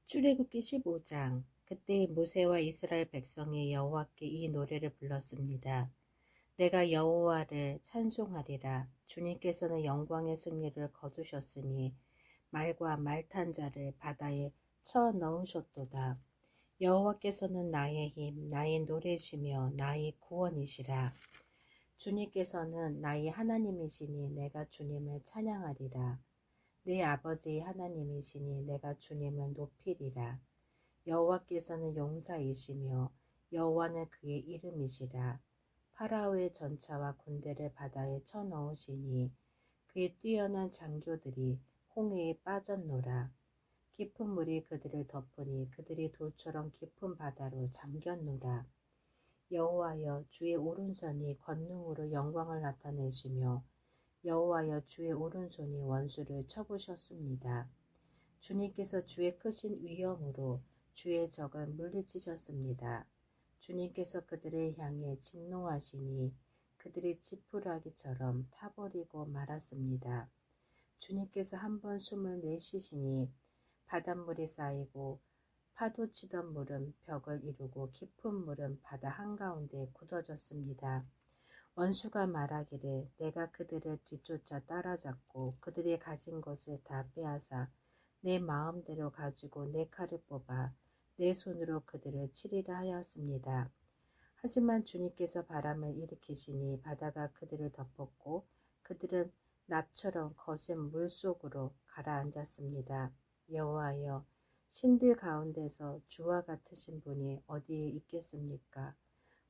출애굽기 15장. 그때 모세와 이스라엘 백성이 여호와께 이 노래를 불렀습니다. 내가 여호와를 찬송하리라. 주님께서는 영광의 승리를 거두셨으니 말과 말 탄 자를 바다에 쳐 넣으셨도다. 여호와께서는 나의 힘, 나의 노래시며 나의 구원이시라. 주님께서는 나의 하나님이시니 내가 주님을 찬양하리라. 내 아버지 하나님이시니 내가 주님을 높이리라. 여호와께서는 용사이시며 여호와는 그의 이름이시라. 파라오의 전차와 군대를 바다에 쳐넣으시니 그의 뛰어난 장교들이 홍해에 빠졌노라. 깊은 물이 그들을 덮으니 그들이 돌처럼 깊은 바다로 잠겼노라. 여호와여, 주의 오른손이 권능으로 영광을 나타내시며 여호와여, 주의 오른손이 원수를 쳐부셨습니다. 주님께서 주의 크신 위엄으로 주의 적을 물리치셨습니다. 주님께서 그들을 향해 진노하시니 그들이 지푸라기처럼 타버리고 말았습니다. 주님께서 한 번 숨을 내쉬시니 바닷물이 쌓이고 파도 치던 물은 벽을 이루고 깊은 물은 바다 한가운데 굳어졌습니다. 원수가 말하기를 내가 그들을 뒤쫓아 따라잡고 그들이 가진 것을 다 빼앗아 내 마음대로 가지고 내 칼을 뽑아 내 손으로 그들을 치리라 하였습니다. 하지만 주님께서 바람을 일으키시니 바다가 그들을 덮었고 그들은 납처럼 거센 물 속으로 가라앉았습니다. 여호와여, 신들 가운데서 주와 같으신 분이 어디에 있겠습니까?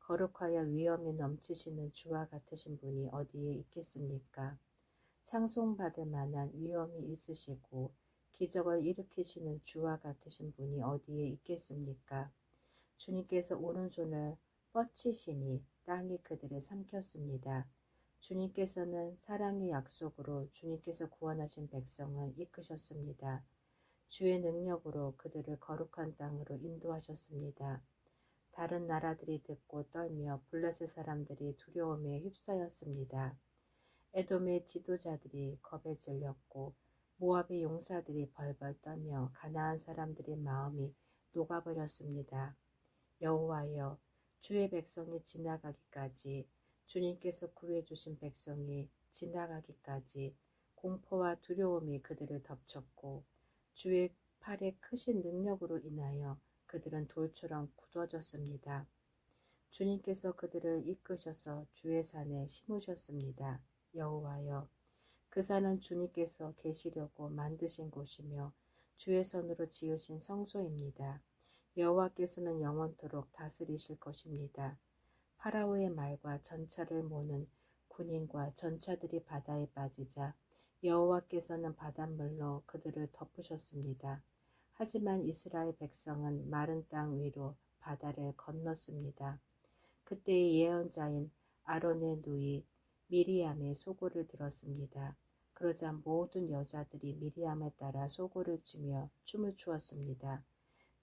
거룩하여 위엄이 넘치시는 주와 같으신 분이 어디에 있겠습니까? 찬송받을 만한 위엄이 있으시고 기적을 일으키시는 주와 같으신 분이 어디에 있겠습니까? 주님께서 오른손을 뻗치시니 땅이 그들을 삼켰습니다. 주님께서는 사랑의 약속으로 주님께서 구원하신 백성을 이끄셨습니다. 주의 능력으로 그들을 거룩한 땅으로 인도하셨습니다. 다른 나라들이 듣고 떨며 블레셋 사람들이 두려움에 휩싸였습니다. 에돔의 지도자들이 겁에 질렸고 모압의 용사들이 벌벌 떨며 가나안 사람들의 마음이 녹아버렸습니다. 여호와여, 주의 백성이 지나가기까지, 주님께서 구해주신 백성이 지나가기까지 공포와 두려움이 그들을 덮쳤고 주의 팔의 크신 능력으로 인하여 그들은 돌처럼 굳어졌습니다. 주님께서 그들을 이끄셔서 주의 산에 심으셨습니다. 여호와여, 그 산은 주님께서 계시려고 만드신 곳이며 주의 손으로 지으신 성소입니다. 여호와께서는 영원토록 다스리실 것입니다. 파라오의 말과 전차를 모는 군인과 전차들이 바다에 빠지자 여호와께서는 바닷물로 그들을 덮으셨습니다. 하지만 이스라엘 백성은 마른 땅 위로 바다를 건넜습니다. 그때의 예언자인 아론의 누이 미리암의 소고를 들었습니다. 그러자 모든 여자들이 미리암을 따라 소고를 치며 춤을 추었습니다.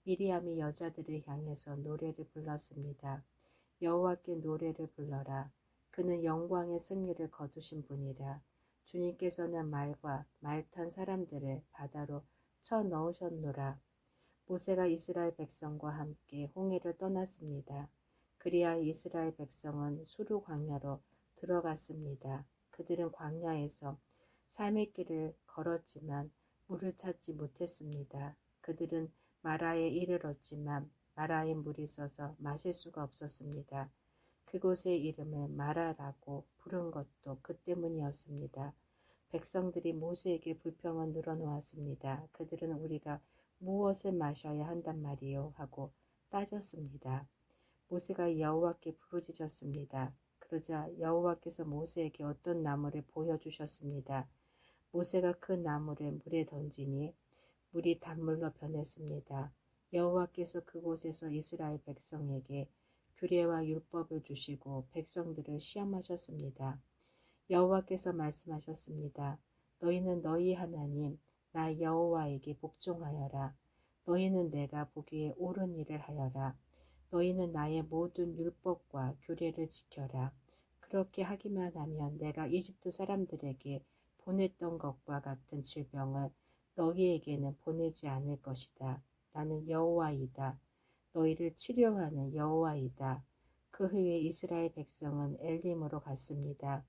미리암이 여자들을 향해서 노래를 불렀습니다. 여호와께 노래를 불러라. 그는 영광의 승리를 거두신 분이라. 주님께서는 말과 말 탄 사람들을 바다로 쳐 넣으셨노라. 모세가 이스라엘 백성과 함께 홍해를 떠났습니다. 그리하여 이스라엘 백성은 수르 광야로 들어갔습니다. 그들은 광야에서 삶의 길을 걸었지만 물을 찾지 못했습니다. 그들은 마라에 이르렀지만 마라에 물이 있어서 마실 수가 없었습니다. 그곳의 이름을 마라라고 부른 것도 그 때문이었습니다. 백성들이 모세에게 불평을 늘어놓았습니다. 그들은 우리가 무엇을 마셔야 한단 말이요 하고 따졌습니다. 모세가 여호와께 부르짖었습니다. 그러자 여호와께서 모세에게 어떤 나무를 보여주셨습니다. 모세가 그 나무를 물에 던지니 물이 단물로 변했습니다. 여호와께서 그곳에서 이스라엘 백성에게 규례와 율법을 주시고 백성들을 시험하셨습니다. 여호와께서 말씀하셨습니다. 너희는 너희 하나님 나 여호와에게 복종하여라. 너희는 내가 보기에 옳은 일을 하여라. 너희는 나의 모든 율법과 규례를 지켜라. 그렇게 하기만 하면 내가 이집트 사람들에게 보냈던 것과 같은 질병을 너희에게는 보내지 않을 것이다. 나는 여호와이다. 너희를 치료하는 여호와이다. 그 후에 이스라엘 백성은 엘림으로 갔습니다.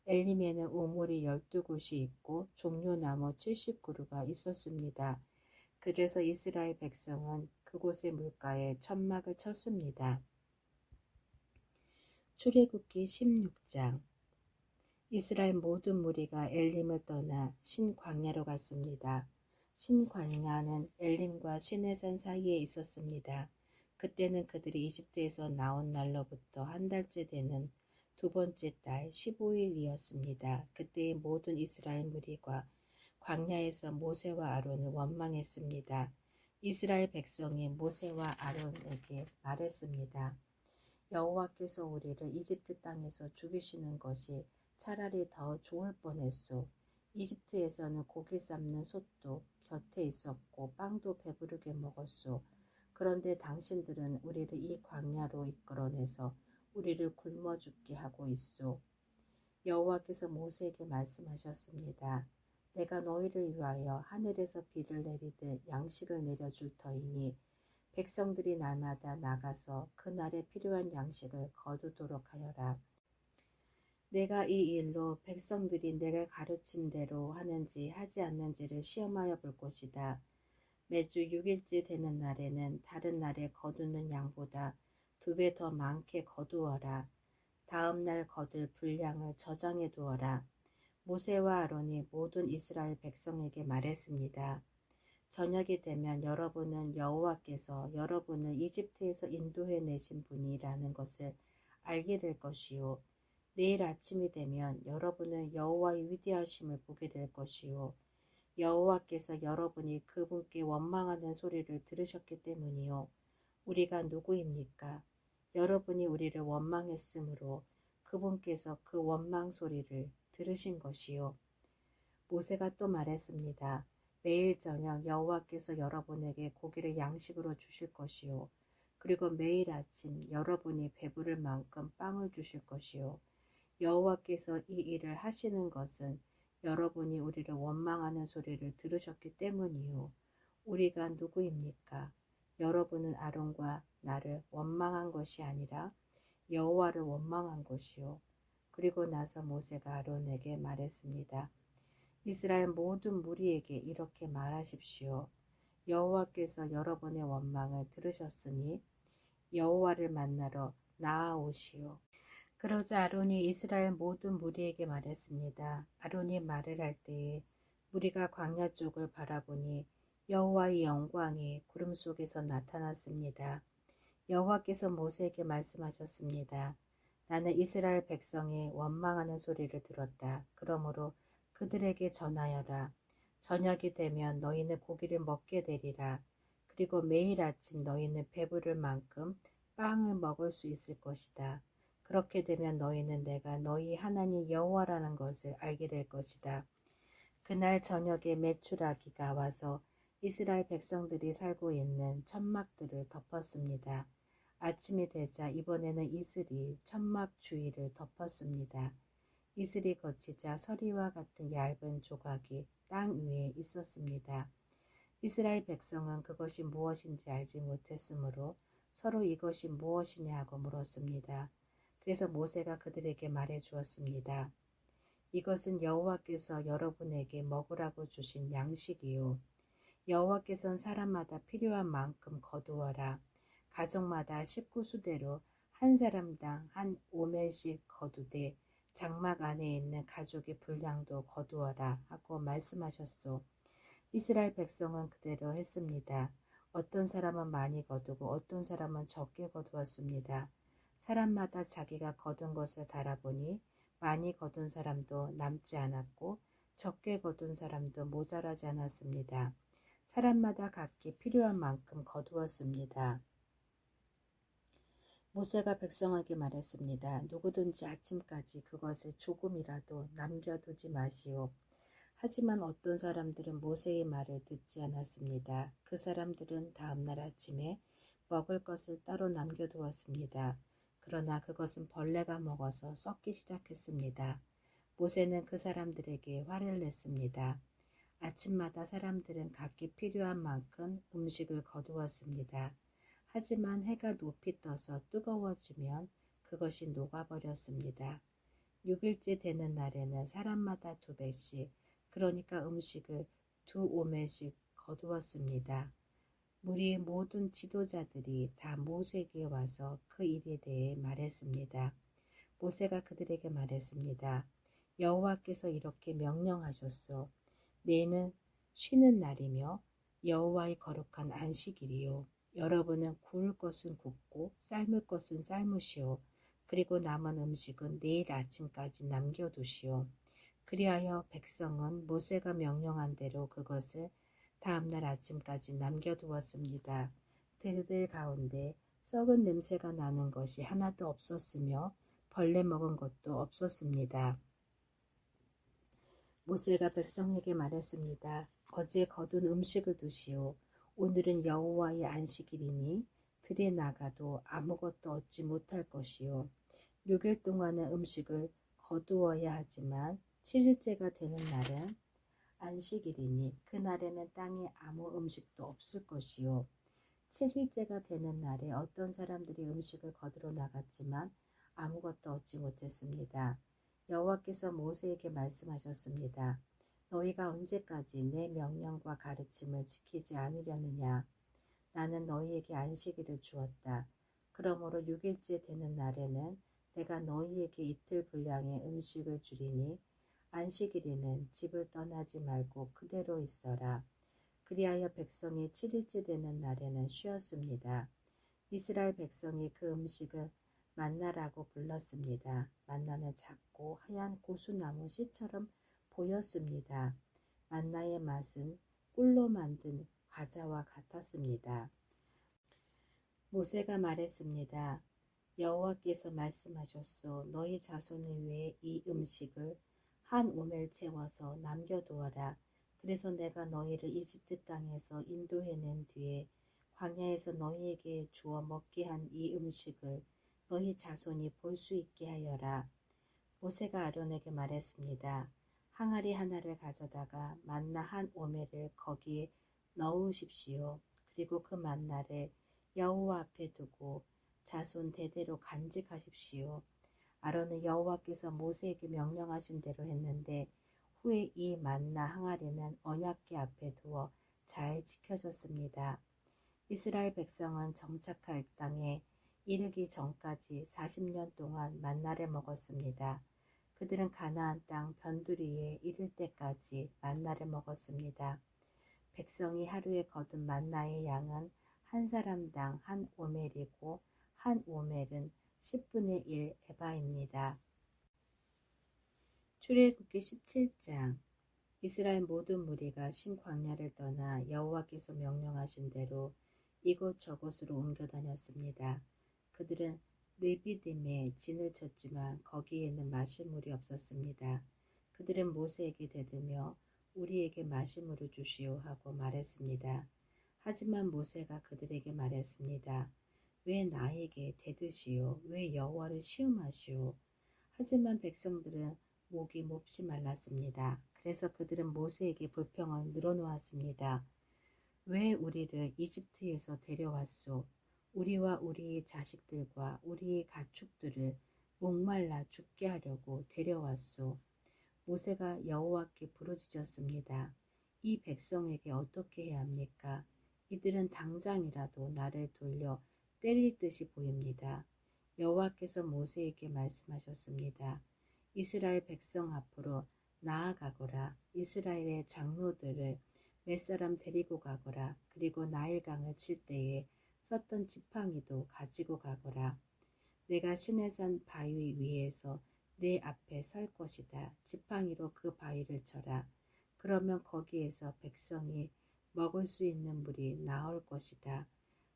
엘림에는 우물이 12곳이 있고 종려나무 70그루가 있었습니다. 그래서 이스라엘 백성은 그곳의 물가에 천막을 쳤습니다. 출애굽기 16장. 이스라엘 모든 무리가 엘림을 떠나 신광야로 갔습니다. 신광야는 엘림과 시내산 사이에 있었습니다. 그때는 그들이 이집트에서 나온 날로부터 한 달째 되는 두 번째 달 15일이었습니다. 그때의 모든 이스라엘 무리가 광야에서 모세와 아론을 원망했습니다. 이스라엘 백성이 모세와 아론에게 말했습니다. 여호와께서 우리를 이집트 땅에서 죽이시는 것이 차라리 더 좋을 뻔했소. 이집트에서는 고기 삶는 솥도 곁에 있었고 빵도 배부르게 먹었소. 그런데 당신들은 우리를 이 광야로 이끌어내서 우리를 굶어 죽게 하고 있소. 여호와께서 모세에게 말씀하셨습니다. 내가 너희를 위하여 하늘에서 비를 내리듯 양식을 내려줄 터이니 백성들이 날마다 나가서 그날에 필요한 양식을 거두도록 하여라. 내가 이 일로 백성들이 내가 가르친 대로 하는지 하지 않는지를 시험하여 볼 것이다. 매주 6일째 되는 날에는 다른 날에 거두는 양보다 2배 더 많게 거두어라. 다음 날 거둘 분량을 저장해 두어라. 모세와 아론이 모든 이스라엘 백성에게 말했습니다. 저녁이 되면 여러분은 여호와께서 여러분을 이집트에서 인도해 내신 분이라는 것을 알게 될 것이요. 내일 아침이 되면 여러분은 여호와의 위대하심을 보게 될 것이요. 여호와께서 여러분이 그분께 원망하는 소리를 들으셨기 때문이요. 우리가 누구입니까? 여러분이 우리를 원망했으므로 그분께서 그 원망 소리를 들으신 것이요. 모세가 또 말했습니다. 매일 저녁 여호와께서 여러분에게 고기를 양식으로 주실 것이요. 그리고 매일 아침 여러분이 배부를 만큼 빵을 주실 것이요. 여호와께서 이 일을 하시는 것은 여러분이 우리를 원망하는 소리를 들으셨기 때문이요. 우리가 누구입니까? 여러분은 아론과 나를 원망한 것이 아니라 여호와를 원망한 것이요. 그리고 나서 모세가 아론에게 말했습니다. 이스라엘 모든 무리에게 이렇게 말하십시오. 여호와께서 여러분의 원망을 들으셨으니 여호와를 만나러 나아오시오. 그러자 아론이 이스라엘 모든 무리에게 말했습니다. 아론이 말을 할 때에 무리가 광야 쪽을 바라보니 여호와의 영광이 구름 속에서 나타났습니다. 여호와께서 모세에게 말씀하셨습니다. 나는 이스라엘 백성이 원망하는 소리를 들었다. 그러므로 그들에게 전하여라. 저녁이 되면 너희는 고기를 먹게 되리라. 그리고 매일 아침 너희는 배부를 만큼 빵을 먹을 수 있을 것이다. 그렇게 되면 너희는 내가 너희 하나님 여호와라는 것을 알게 될 것이다. 그날 저녁에 메추라기가 와서 이스라엘 백성들이 살고 있는 천막들을 덮었습니다. 아침이 되자 이번에는 이슬이 천막 주위를 덮었습니다. 이슬이 거치자 서리와 같은 얇은 조각이 땅 위에 있었습니다. 이스라엘 백성은 그것이 무엇인지 알지 못했으므로 서로 이것이 무엇이냐 하고 물었습니다. 그래서 모세가 그들에게 말해 주었습니다. 이것은 여호와께서 여러분에게 먹으라고 주신 양식이요. 여호와께서는 사람마다 필요한 만큼 거두어라. 가족마다 식구수대로 한 사람당 한 오멜씩 거두되 장막 안에 있는 가족의 분량도 거두어라 하고 말씀하셨소. 이스라엘 백성은 그대로 했습니다. 어떤 사람은 많이 거두고 어떤 사람은 적게 거두었습니다. 사람마다 자기가 거둔 것을 달아보니 많이 거둔 사람도 남지 않았고 적게 거둔 사람도 모자라지 않았습니다. 사람마다 각기 필요한 만큼 거두었습니다. 모세가 백성에게 말했습니다. 누구든지 아침까지 그것을 조금이라도 남겨두지 마시오. 하지만 어떤 사람들은 모세의 말을 듣지 않았습니다. 그 사람들은 다음날 아침에 먹을 것을 따로 남겨두었습니다. 그러나 그것은 벌레가 먹어서 썩기 시작했습니다. 모세는 그 사람들에게 화를 냈습니다. 아침마다 사람들은 각기 필요한 만큼 음식을 거두었습니다. 하지만 해가 높이 떠서 뜨거워지면 그것이 녹아버렸습니다. 6일째 되는 날에는 사람마다 2배씩, 그러니까 음식을 2오멜씩 거두었습니다. 무리의 모든 지도자들이 다 모세에게 와서 그 일에 대해 말했습니다. 모세가 그들에게 말했습니다. 여호와께서 이렇게 명령하셨소. 내일은 쉬는 날이며 여호와의 거룩한 안식일이요. 여러분은 구울 것은 굽고 삶을 것은 삶으시오. 그리고 남은 음식은 내일 아침까지 남겨두시오. 그리하여 백성은 모세가 명령한 대로 그것을 다음날 아침까지 남겨두었습니다. 그들 가운데 썩은 냄새가 나는 것이 하나도 없었으며 벌레 먹은 것도 없었습니다. 모세가 백성에게 말했습니다. 어제 거둔 음식을 드시오. 오늘은 여호와의 안식일이니 들에 나가도 아무것도 얻지 못할 것이요. 6일 동안의 음식을 거두어야 하지만 7일째가 되는 날은 안식일이니 그날에는 땅에 아무 음식도 없을 것이요. 7일째가 되는 날에 어떤 사람들이 음식을 거두러 나갔지만 아무것도 얻지 못했습니다. 여호와께서 모세에게 말씀하셨습니다. 너희가 언제까지 내 명령과 가르침을 지키지 않으려느냐? 나는 너희에게 안식일을 주었다. 그러므로 6일째 되는 날에는 내가 너희에게 이틀 분량의 음식을 주리니 안식일에는 집을 떠나지 말고 그대로 있어라. 그리하여 백성이 7일째 되는 날에는 쉬었습니다. 이스라엘 백성이 그 음식을 만나라고 불렀습니다. 만나는 작고 하얀 고수나무 씨처럼 보였습니다. 만나의 맛은 꿀로 만든 과자와 같았습니다. 모세가 말했습니다. 여호와께서 말씀하셨소. 너희 자손을 위해 이 음식을 한 오멜 채워서 남겨두어라. 그래서 내가 너희를 이집트 땅에서 인도해낸 뒤에 광야에서 너희에게 주어 먹게 한 이 음식을 너희 자손이 볼 수 있게 하여라. 모세가 아론에게 말했습니다. 항아리 하나를 가져다가 만나 한 오멜을 거기에 넣으십시오. 그리고 그 만나를 여호와 앞에 두고 자손 대대로 간직하십시오. 아론은 여호와께서 모세에게 명령하신 대로 했는데 후에 이 만나 항아리는 언약궤 앞에 두어 잘 지켜졌습니다. 이스라엘 백성은 정착할 땅에 이르기 전까지 40년 동안 만나를 먹었습니다. 그들은 가나안 땅 변두리에 이를 때까지 만나를 먹었습니다. 백성이 하루에 거둔 만나의 양은 한 사람당 한 오멜이고 한 오멜은 10분의 1 에바입니다. 출애굽기 17장. 이스라엘 모든 무리가 신 광야를 떠나 여호와께서 명령하신 대로 이곳저곳으로 옮겨 다녔습니다. 그들은 르비딤에 진을 쳤지만 거기에는 마실 물이 없었습니다. 그들은 모세에게 대들며 우리에게 마실 물을 주시오 하고 말했습니다. 하지만 모세가 그들에게 말했습니다. 왜 나에게 대드시오? 왜 여호와를 시험하시오? 하지만 백성들은 목이 몹시 말랐습니다. 그래서 그들은 모세에게 불평을 늘어놓았습니다. 왜 우리를 이집트에서 데려왔소? 우리와 우리의 자식들과 우리의 가축들을 목말라 죽게 하려고 데려왔소. 모세가 여호와께 부르짖었습니다. 이 백성에게 어떻게 해야 합니까? 이들은 당장이라도 나를 돌려 때릴 듯이 보입니다. 여호와께서 모세에게 말씀하셨습니다. 이스라엘 백성 앞으로 나아가거라. 이스라엘의 장로들을 몇 사람 데리고 가거라. 그리고 나일강을 칠 때에 썼던 지팡이도 가지고 가거라. 내가 시내산 바위 위에서 내 앞에 설 것이다. 지팡이로 그 바위를 쳐라. 그러면 거기에서 백성이 먹을 수 있는 물이 나올 것이다.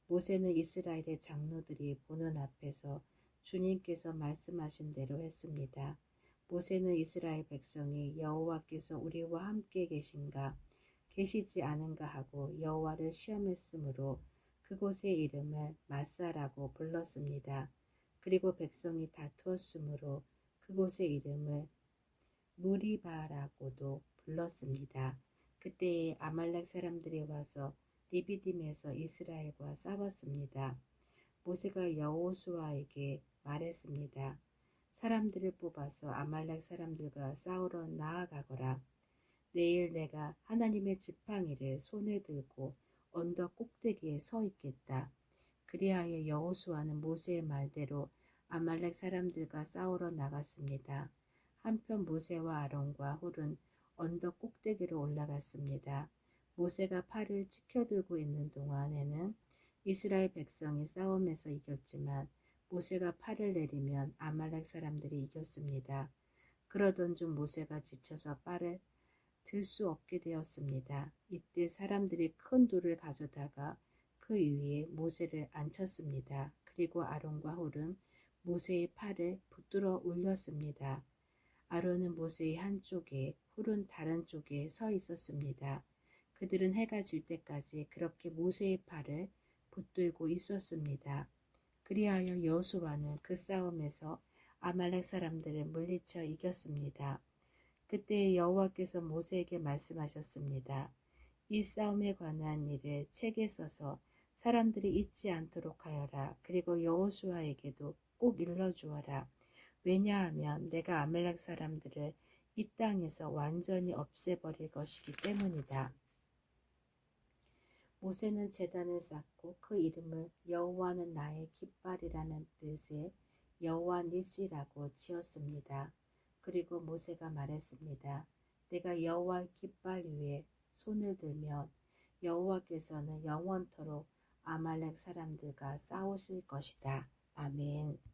모세는 이스라엘의 장로들이 보는 앞에서 주님께서 말씀하신 대로 했습니다. 모세는 이스라엘 백성이 여호와께서 우리와 함께 계신가 계시지 않은가 하고 여호와를 시험했으므로 그곳의 이름을 마사라고 불렀습니다. 그리고 백성이 다투었으므로 그곳의 이름을 무리바라고도 불렀습니다. 그때에 아말렉 사람들이 와서 리비딤에서 이스라엘과 싸웠습니다. 모세가 여호수아에게 말했습니다. 사람들을 뽑아서 아말렉 사람들과 싸우러 나아가거라. 내일 내가 하나님의 지팡이를 손에 들고 언덕 꼭대기에 서 있겠다. 그리하여 여호수아는 모세의 말대로 아말렉 사람들과 싸우러 나갔습니다. 한편 모세와 아론과 홀은 언덕 꼭대기로 올라갔습니다. 모세가 팔을 치켜들고 있는 동안에는 이스라엘 백성이 싸움에서 이겼지만 모세가 팔을 내리면 아말렉 사람들이 이겼습니다. 그러던 중 모세가 지쳐서 팔을 들 수 없게 되었습니다. 이때 사람들이 큰 돌을 가져다가 그 위에 모세를 앉혔습니다. 그리고 아론과 홀은 모세의 팔을 붙들어 올렸습니다. 아론은 모세의 한쪽에, 홀은 다른 쪽에 서 있었습니다. 그들은 해가 질 때까지 그렇게 모세의 팔을 붙들고 있었습니다. 그리하여 여호수아는 그 싸움에서 아말렉 사람들을 물리쳐 이겼습니다. 그때 여호와께서 모세에게 말씀하셨습니다. 이 싸움에 관한 일을 책에 써서 사람들이 잊지 않도록 하여라. 그리고 여호수아에게도 꼭 일러주어라. 왜냐하면 내가 아말렉 사람들을 이 땅에서 완전히 없애버릴 것이기 때문이다. 모세는 제단을 쌓고 그 이름을 여호와는 나의 깃발이라는 뜻의 여호와 니시라고 지었습니다. 그리고 모세가 말했습니다. 내가 여호와의 깃발 위에 손을 들면 여호와께서는 영원토록 아말렉 사람들과 싸우실 것이다. 아멘.